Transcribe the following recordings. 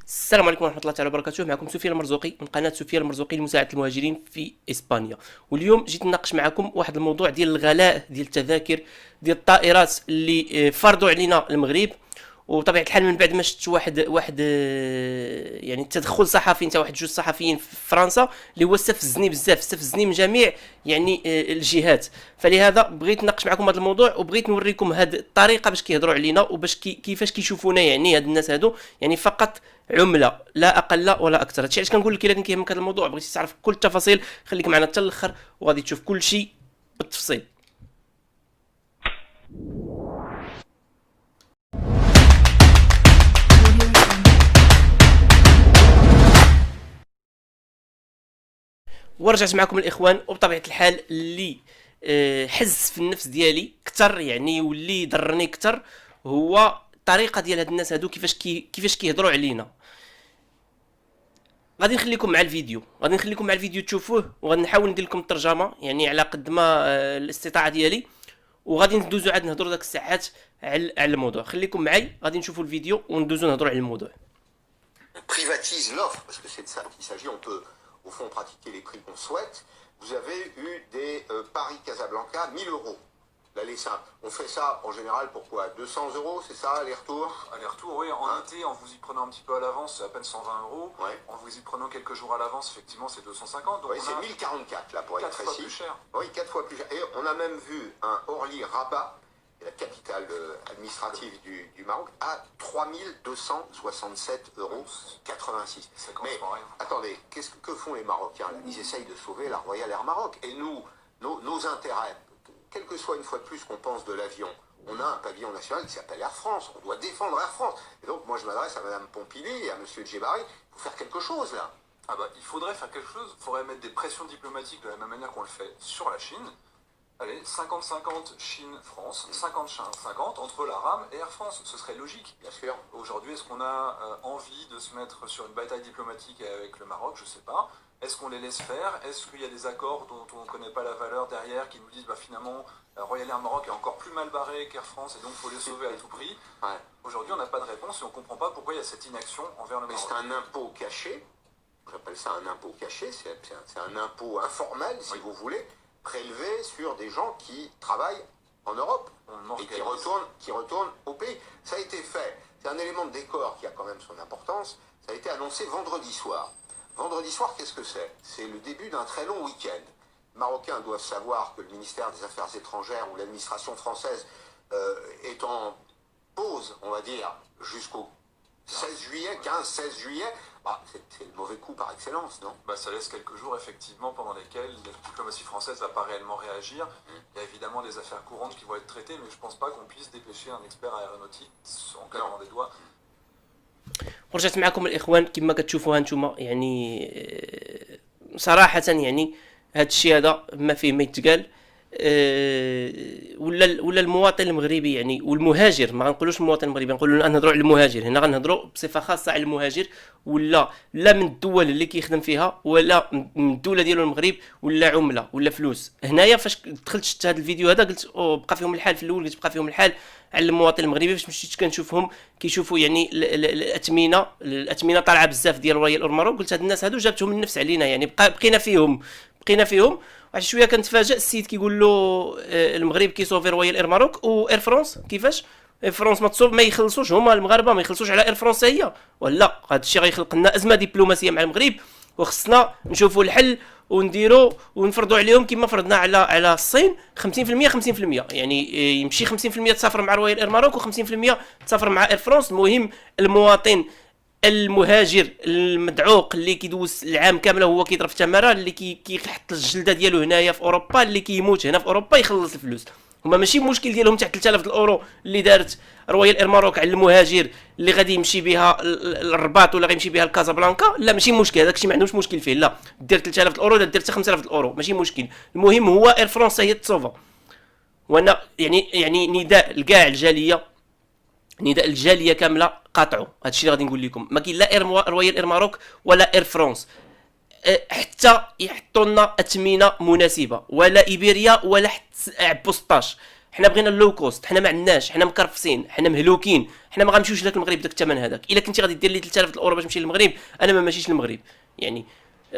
السلام عليكم ورحمة الله تعالى وبركاته. معكم سفيان المرزوقي من قناة سفيان المرزوقي لمساعدة المهاجرين في إسبانيا. واليوم جيت نناقش معكم واحد الموضوع ديال الغلاء ديال التذاكر ديال الطائرات اللي فرضوا علينا المغرب. وبطبيعة الحال من بعد ما شفت واحد يعني تدخل صحفي نتا واحد جوج صحفيين في فرنسا اللي هو استفزني بزاف، استفزني من جميع يعني الجهات. فلهذا بغيت نناقش معكم هذا الموضوع، وبغيت نوريكم هذه الطريقه باش كيهضروا علينا وباش كيفاش كيشوفونا، يعني هاد الناس هادو يعني فقط عمله لا اقل ولا اكثر. هادشي علاش كنقول لك الا كان كيهمك هذا الموضوع بغيتي تعرف كل التفاصيل خليك معنا حتى الاخر وغادي تشوف كل شيء بالتفصيل. ورجعت معكم الاخوان، وبطبيعه الحال اللي حز في النفس ديالي كثر يعني واللي ضرني كثر هو الطريقه ديال هاد الناس هادو كيفاش كيهضروا علينا. غادي نخليكم مع الفيديو، تشوفوه، وغادي نحاول ندير لكم الترجمه يعني على قد ما الاستطاعه ديالي، وغادي ندوزو عاد نهضروا داك الساعات على الموضوع. خليكم معي، غادي نشوفوا الفيديو وندوزو نهضروا على الموضوع. Privatise l'offre, parce que c'est de ça qu'il s'agit, on peut au fond pratiquer les prix qu'on souhaite. Vous avez eu des Paris-Casablanca, 1000 euros. L'aller simple. On fait ça en général pour quoi, 200 euros, c'est ça, aller-retour? Aller-retour, oui. En été, en vous y prenant un petit peu à l'avance, c'est à peine 120 euros. Ouais. En vous y prenant quelques jours à l'avance, effectivement, c'est 250. Donc Oui, c'est 1044 là pour être 4 fois précis. plus cher. Oui, 4 fois plus cher. Et on a même vu un Orly-Rabat, la capitale administrative du Maroc, à 3267 euros 86. Ça Mais correspond à rien. attendez, que font les Marocains là? Ils essayent de sauver la Royal Air Maroc. Et nous, nos intérêts, quel que soit une fois de plus qu'on pense de l'avion, on a un pavillon national qui s'appelle Air France. On doit défendre Air France. Et donc moi je m'adresse à Madame Pompili et à Monsieur Djebari. Il faut faire quelque chose là. Ah bah, il faudrait faire quelque chose. Il faudrait mettre des pressions diplomatiques de la même manière qu'on le fait sur la Chine. Allez, 50-50 Chine-France, 50-50 entre la RAM et Air France. Ce serait logique. Bien sûr. Aujourd'hui, est-ce qu'on a envie de se mettre sur une bataille diplomatique avec le Maroc? Je sais pas. Est-ce qu'on les laisse faire? Est-ce qu'il y a des accords dont on ne connaît pas la valeur derrière qui nous disent bah, finalement Royal Air Maroc est encore plus mal barré qu'Air France et donc il faut les sauver à tout prix? Ouais. Aujourd'hui, on n'a pas de réponse et on ne comprend pas pourquoi il y a cette inaction envers le Mais Maroc. c'est un impôt caché. J'appelle ça un impôt caché. C'est un impôt informel, si Oui. vous voulez, prélevé sur des gens qui travaillent en Europe On et qui organise. retournent au pays. Ça a été fait. C'est un élément de décor qui a quand même son importance. Ça a été annoncé vendredi soir. Vendredi soir, qu'est-ce que c'est? C'est le début d'un très long week-end. Les Marocains doivent savoir que le ministère des Affaires étrangères ou l'administration française est en pause, on va dire, jusqu'au 16 juillet, 15-16 juillet. Bah, c'est le mauvais coup par excellence, non? Bah, ça laisse quelques jours effectivement pendant lesquels la diplomatie française ne va pas réellement réagir. Il y a évidemment des affaires courantes qui vont être traitées, mais je ne pense pas qu'on puisse dépêcher un expert aéronautique en claquant des doigts. ورجعت معكم الاخوان كما كتشوفوها نتوما يعني صراحه يعني هذا الشيء هذا ما فيه ما يتقال. ولا المواطن المغربي يعني والمهاجر، ما غنقولوش المواطن المغربي، نقولوا نهضروا على المهاجر. هنا غنهضروا بصفه خاصه على المهاجر، ولا لا من الدول اللي كيخدم فيها ولا من الدوله ديالو المغرب، ولا عمله ولا فلوس. هنايا فاش دخلت شفت هذا الفيديو هذا قلت بقى فيهم الحال. في الاول قلت بقى فيهم الحال على المواطن المغربي. فاش مشيت كنشوفهم كيشوفوا يعني الاثمنه طالعه بزاف ديال رويال اور ماروك، قلت هاد الناس هادو جابتهم النفس علينا يعني بقينا فيهم. واحد شويه كنتفاجئ السيد كيقول له المغرب كيصوفي رويال اير ماروك واير فرونس. كيفاش اير فرونس ما يخلصوش هما المغاربه، ما يخلصوش على اير فرونس هي؟ ولا هذا الشيء غيخلق لنا ازمه دبلوماسيه مع المغرب، وخصنا نشوفوا الحل ونديروا ونفرضوا عليهم كما فرضنا على الصين 50% 50%. يعني يمشي 50% تسافر مع رويال اير ماروك و50% تسافر مع اير فرونس. المهم المواطن المهاجر المدعوق اللي كيدوز العام كامل هو كيضرب في تماره، اللي كيحط الجلده ديالو هنايا في اوروبا، اللي كيموت هنا في اوروبا يخلص الفلوس. هما ماشي مشكل ديالهم تاع 3000 الاورو اللي دارت رويال اير ماروك على المهاجر اللي غادي يمشي بها الرباط ولا غيمشي بها لكازابلانكا. لا ماشي مشكل، هذاك الشيء ما عندهمش مشكل فيه. لا دير 3000 الاورو لا دير حتى 5000 الاورو ماشي مشكل. المهم هو اير فرونس هي تصوفا. وانا يعني نداء لكاع الجاليه، نداء الجاليه كامله قاطعوا هذا الشيء اللي غادي نقول لكم. ما كاين لا رويال اير ماروك ولا اير فرونس حتى يحطوا لنا اثمنه مناسبه، ولا ايبيريا ولا حتى بوسطاش. حنا بغينا اللو كوست، حنا ما عندناش، حنا مكرفسين، حنا مهلوكين، حنا ما غنمشيوش لك المغرب داك الثمن هذاك. الا كنتي غادي دير لي 3000 الاورو باش نمشي للمغرب، انا ما ماشيش للمغرب. يعني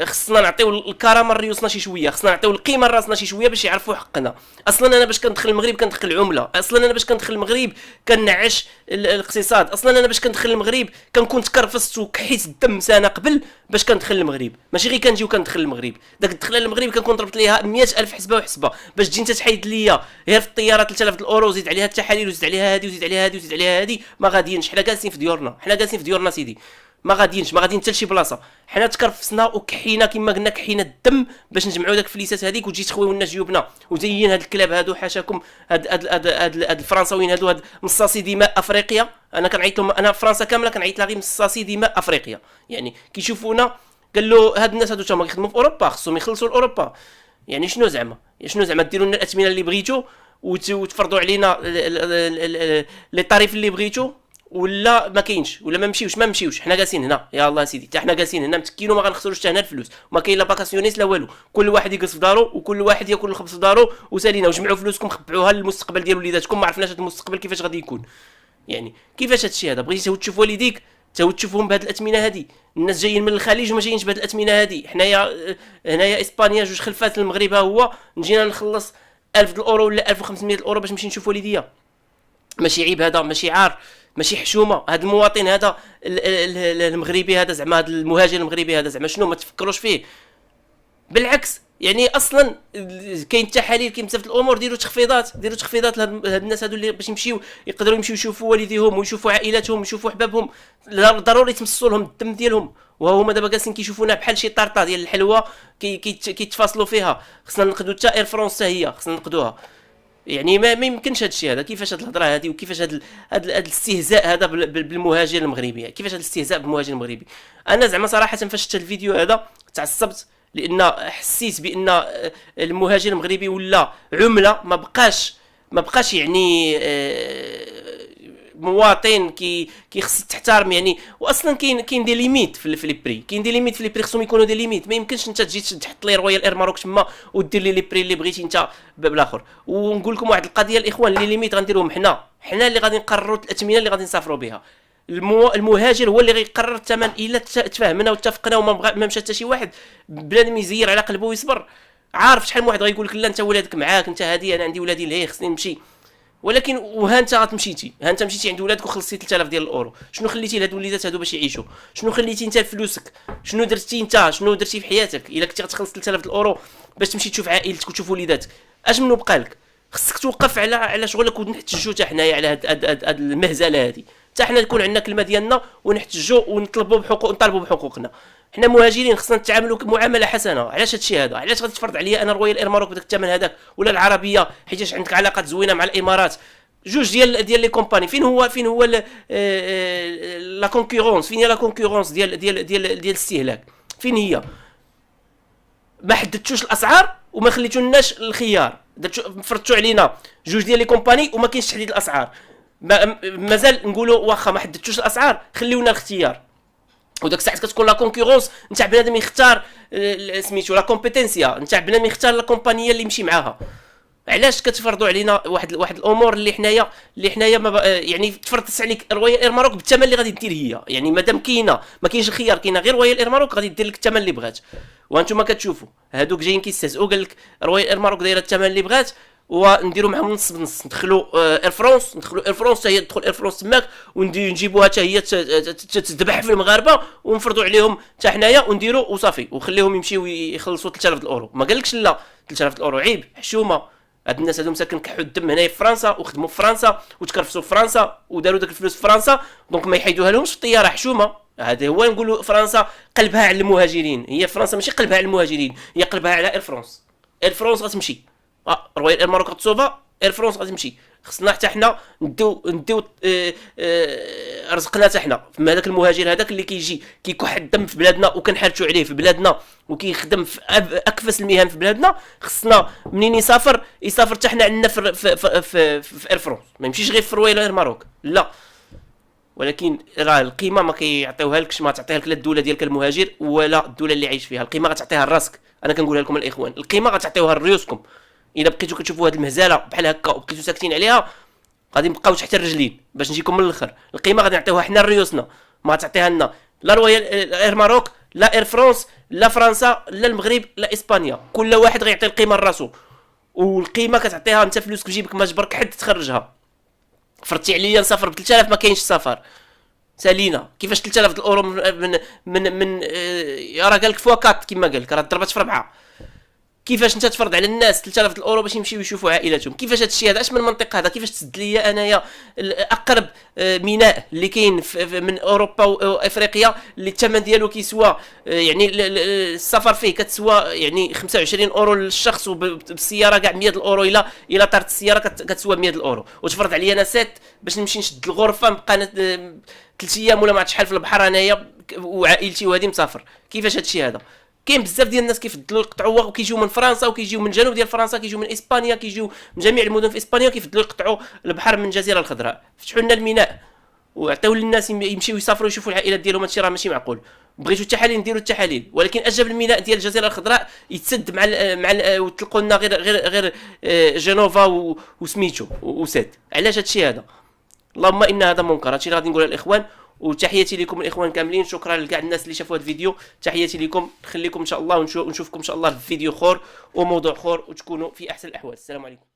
خصنا نعطيو الكرامه لريوسنا شي شويه، خصنا نعطيو القيمه لراسنا شي شويه باش يعرفوا حقنا. اصلا انا باش كندخل المغرب كندخل العمله، اصلا انا باش كندخل المغرب كنعش الاقتصاد، اصلا انا باش كندخل المغرب كنكون تكرفست وكحيت الدم سنه قبل باش كندخل المغرب، ماشي غير كنجي وكندخل المغرب. داك الدخله للمغرب كنكون ضربت ليها 100,000 حسبه وحسبه باش تجي انت تحيد ليا غير في الطياره 3000 الاورو، زيد عليها التحاليل وزيد عليها هذه وزيد عليها هذه وزيد عليها هذه. ما غاديينش، حنا جالسين في ديورنا، حنا جالسين في ديورنا سيدي، ما غاديينش، ما غاديين حتى لشي بلاصه. حنا تكرفسنا وكحينا كما قلنا، كحينا الدم باش نجمعوا داك الفليسات هذيك وتجي تخويو لنا جيوبنا وزين هاد الكلاب هادو حاشاكم، هاد الفرنساويين هادو، هاد مصاصي دماء افريقيا. انا كنعيط لهم، انا فرنسا كامله كنعيط لها غير مصاصي دماء افريقيا. يعني كيشوفونا قال له هاد الناس هادو تما كيخدموا في اوروبا خصهم يخلصوا لاوروبا. يعني شنو زعما ديروا لنا الاثمنه اللي بغيتو وتفرضوا علينا لي طاريف اللي بغيتو، ولا ما كاينش، ولا ما نمشيوش. حنا جالسين هنا يا الله سيدي، حتى حنا جالسين هنا متكينو، ما غنخسروش حتى هنا الفلوس، ما كاين لا باكاسيونيس لا والو. كل واحد يجلس في دارو وكل واحد ياكل الخبز في دارو وسالينا. وجمعوا فلوسكم خبعوها للمستقبل ديال وليداتكم، ما عرفناش هذا المستقبل كيفاش غادي يكون. يعني كيفاش هادشي هذا؟ بغيتي تشوف والديك تشوفهم بهذه الاثمنه هذه. الناس جايين من الخليج وما جايينش بهذه الاثمنه هذه. هنايا اسبانيا جوج خلفات المغرب، ها هو نجينا نخلص 1000 الاورو ولا 1500 الاورو باش نمشي نشوف والديا. ماشي عيب هذا، ماشي عار، ماشي حشومه. هذا المواطن هذا المغربي هذا زعما، هذا المهاجر المغربي هذا زعما شنو ما تفكروش فيه؟ بالعكس يعني اصلا كاين تحاليل، كاين بزاف الامور. ديروا تخفيضات لهاد الناس هادو اللي باش يمشيو يقدروا يمشيو يشوفوا والديهم ويشوفوا عائلاتهم ويشوفوا حبابهم. ضروري تمصوا لهم الدم ديالهم، وهما دابا جالسين كيشوفونا بحال شي طارطه ديال الحلوى كيتفاصلوا فيها. خصنا نقدو حتى اير فرونس حتى هي خصنا نقدوها. يعني ما يمكنش هذا الشيء هذا. كيفاش هاد الهضره هذه وكيفاش هاد الاستهزاء هذا بالمهاجر المغربي؟ كيفاش هاد الاستهزاء بالمهاجر المغربي؟ انا زعما صراحه فاش شفت الفيديو هذا تعصبت، لان حسيت بان المهاجر المغربي ولا عمله، ما بقاش يعني مواطن خص تحترم يعني. واصلا كاين دي ليميت في البري، خصهم يكونوا دي ليميت. ما يمكنش انت تجي تحط لي رويال اير ماروك تما ودير لي بري اللي بغيتي انت بالاخر. ونقول لكم واحد القضيه الاخوان، لي ليميت غنديروهم حنا اللي غادي نقرروا الاثمنه اللي غادي نسافروا بها. المهاجر هو اللي غيقرر الثمن. الا تفاهمنا واتفقنا وما مشى حتى شي واحد بنادم يزير على قلبه ويصبر. عارف شحال من واحد غيقول لك لا انت ولادك معاك، انت هادي، انا عندي ولادي لهي خصني نمشي. ولكن وها انت غتمشيتي، عند ولادك وخلصتي 3000 ديال الاورو. شنو خليتي لهاد الوليدات هادو باش يعيشوا؟ شنو خليتي انت فلوسك؟ شنو درتي في حياتك الا كنتي غتخلص 3000 الاورو باش تمشي تشوف عائلتك وتشوف وليداتك؟ اش منو بقى لك؟ خصك توقف على شغلك ونحتجوا حتى حنايا على هاد المهزله هادي. حتى حنا يكون عندنا كلمه ديالنا ونحتجوا ونطلبوا بحقوقنا. حنا مهاجرين خصنا نتعاملوا معامله حسنه. علاش هادشي هذا؟ علاش غادي تفرض عليا انا رويال اير ماروك بداك الثمن هذاك، ولا العربيه حيتاش عندك علاقات زوينه مع الامارات؟ جوج ديال لي كومباني. فين هو لا كونكورونس؟ فين هي لا كونكورونس ديال الاستهلاك؟ فين هي؟ ما حددتوش الاسعار وما خليتوناش الخيار، فرضتوا علينا جوج ديال لي كومباني وما كاينش تحديد الاسعار. مازال نقولوا واخا ما حددتوش الاسعار، خليونا الاختيار. وداك الساعه كتكون لا كونكورونس نتاع بنادم يختار سميتو لا كومبيتنسيا نتاع بنادم يختار لا كومبانيه اللي يمشي معاها. علاش كتفرضوا علينا واحد الامور اللي حنايا ما يعني تفرضت عليك رويال اير ماروك بالثمن اللي غادي دير هي؟ يعني مادام ما كاينش الخيار، كاينه غير رويال اير ماروك غادي دير لك الثمن اللي بغات. وانتم كتشوفوا هادوك جايين كيستهزئوا، قال لك رويال اير ماروك دايره الثمن اللي بغات ونديروا معهم نص بنص. ندخلوا اير فرونس حتى هي تدخل اير فرونس تماك ونجيبوها حتى هي تذبح في المغاربه ونفرضوا عليهم حتى حنايا ونديروا وصافي وخليهم يمشيو يخلصوا 3000 الاورو. ما قالكش لا 3000 الاورو عيب، حشومه. هاد الناس هادو مساكن كحوا الدم هنايا في فرنسا وخدموا في فرنسا وتكرفسوا في فرنسا وداروا داك الفلوس في فرنسا، دونك ما يحيدوها لهمش في الطياره. حشومه. هذا هو نقولوا فرنسا قلبها على المهاجرين. هي فرنسا ماشي قلبها على المهاجرين، هي قلبها على اير فرونس. اير فرونس غتمشي، رويال اير ماروك غتصوفا، اير فرونس غتمشي. خصنا حتى حنا نديو رزقنا حتى حنا في هذاك المهاجر هذاك اللي كيجي كيكح الدم في بلادنا وكنحرجوا عليه في بلادنا وكيخدم في اكفس المهن في بلادنا. خصنا منين يسافر حتى حنا عندنا في اير فرونس، ما يمشيش غير في رويال اير ماروك لا. ولكن راه القيمه ما كيعطيوها لكش، ما تعطيها لك لا الدوله ديالك المهاجر ولا الدوله اللي عايش فيها. القيمه غتعطيها لراسك. انا كنقولها لكم الاخوان، القيمه غتعطيوها لريوسكم. الا بقيتو كتشوفوا هاد المهزله بحال هكا وبقيتو ساكتين عليها غادي نبقاو تحت الرجلين. باش نجيكم من الاخر، القيمه غادي نعطيوها حنا لريوسنا، ما تعطيها لنا لا رويال اير ماروك، لا اير فرانس، لا فرنسا، لا المغرب، لا اسبانيا. كل واحد غيعطي القيمه لراسو، والقيمه كتعطيها انت، فلوسك في جيبك ما جبرك حد تخرجها. فرضتي عليا نسافر ب 3000 ما كاينش السفر، سالينا. كيفاش 3000 الاورو من يا راه قالك فوا كات كما قالك، راه ضربت في 4. كيفاش انت تفرض على الناس 3000 الاورو باش يمشيو يشوفوا عائلاتهم؟ كيفاش هادشي هذا؟ اش من منطق هذا؟ كيفاش تسد ليا انايا اقرب ميناء اللي كاين من اوروبا وافريقيا اللي الثمن ديالو كيسوى يعني السفر فيه كتسوى يعني 25 اورو للشخص، وبالسياره كاع 100 الاورو، الا طارت السياره كتسوى 100 الاورو، وتفرض عليا انا سات باش نمشي نشد الغرفه نبقى 3 ايام ولا ما عرفت شحال في البحر انايا وعائلتي وهادي مسافر. كيفاش هادشي هذا؟ كاين بزاف ديال الناس كيفضلوا يقطعوا، وكيجيو من فرنسا وكيجيو من جنوب ديال فرنسا، كيجيو من اسبانيا، كيجيو من جميع المدن في اسبانيا، وكيفضلوا يقطعوا البحر من الجزيره الخضراء. فتحوا لنا الميناء وعطيو للناس يمشيو يسافروا يشوفوا العائلات ديالهم. هادشي راه ماشي معقول. بغيتوا التحاليل نديروا التحاليل، ولكن اجب الميناء ديال الجزيره الخضراء يتسد وتلقوا لنا غير جنوفا وسميتو وسات. علاش هادشي هذا؟ اللهم ان هذا منكر. هادشي اللي غادي نقولها للاخوان، وتحياتي لكم الاخوان كاملين. شكرا لكاع الناس اللي شافوا هذا الفيديو. تحياتي لكم، نخليكم ان شاء الله ونشوفكم ان شاء الله في فيديو اخر وموضوع اخر، وتكونوا في احسن الاحوال. السلام عليكم.